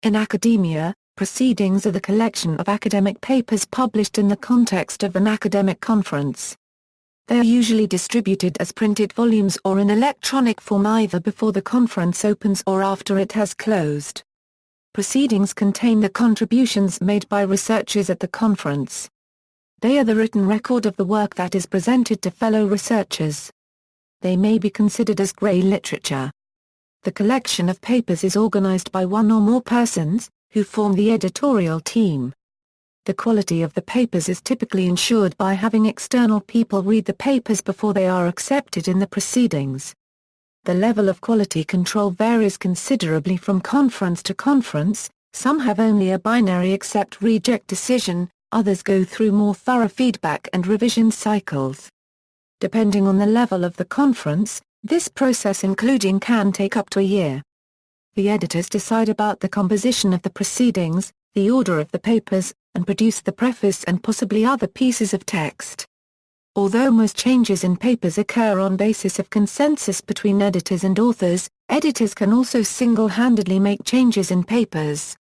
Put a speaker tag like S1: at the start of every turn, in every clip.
S1: In academia, proceedings are the collection of academic papers published in the context of an academic conference. They are usually distributed as printed volumes or in electronic form either before the conference opens or after it has closed. Proceedings contain the contributions made by researchers at the conference. They are the written record of the work that is presented to fellow researchers. They may be considered as grey literature. The collection of papers is organized by one or more persons, who form the editorial team. The quality of the papers is typically ensured by having external people read the papers before they are accepted in the proceedings. The level of quality control varies considerably from conference to conference. Some have only a binary accept-reject decision, others go through more thorough feedback and revision cycles. Depending on the level of the conference, this process including can take up to a year. The editors decide about the composition of the proceedings, the order of the papers, and produce the preface and possibly other pieces of text. Although most changes in papers occur on basis of consensus between editors and authors, editors can also single-handedly make changes in papers.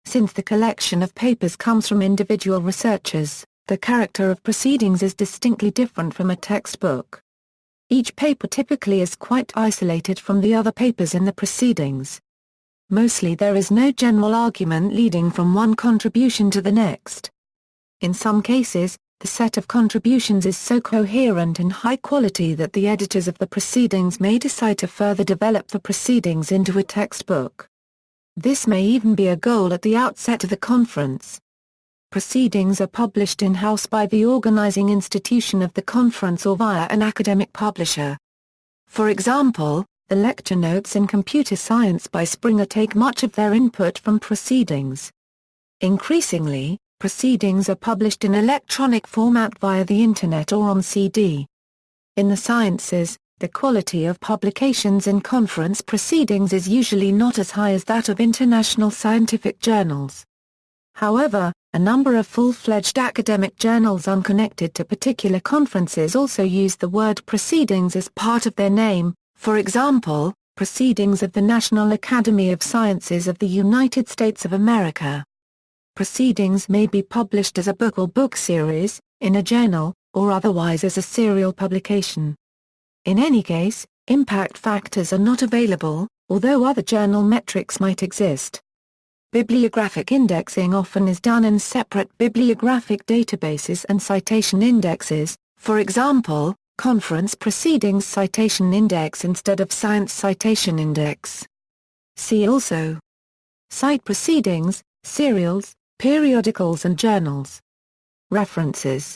S1: Since the collection of papers comes from individual researchers, the character of proceedings is distinctly different from a textbook. Each paper typically is quite isolated from the other papers in the proceedings. Mostly there is no general argument leading from one contribution to the next. In some cases, the set of contributions is so coherent and high quality that the editors of the proceedings may decide to further develop the proceedings into a textbook. This may even be a goal at the outset of the conference. Proceedings are published in-house by the organizing institution of the conference or via an academic publisher. For example, the lecture notes in computer science by Springer take much of their input from proceedings. Increasingly, proceedings are published in electronic format via the Internet or on CD. In the sciences, the quality of publications in conference proceedings is usually not as high as that of international scientific journals. However, a number of full-fledged academic journals unconnected to particular conferences also use the word proceedings as part of their name, for example, Proceedings of the National Academy of Sciences of the United States of America. Proceedings may be published as a book or book series, in a journal, or otherwise as a serial publication. In any case, impact factors are not available, although other journal metrics might exist. Bibliographic indexing often is done in separate bibliographic databases and citation indexes, for example, Conference Proceedings Citation Index instead of Science Citation Index. See also: Cite proceedings, serials, periodicals and journals. References.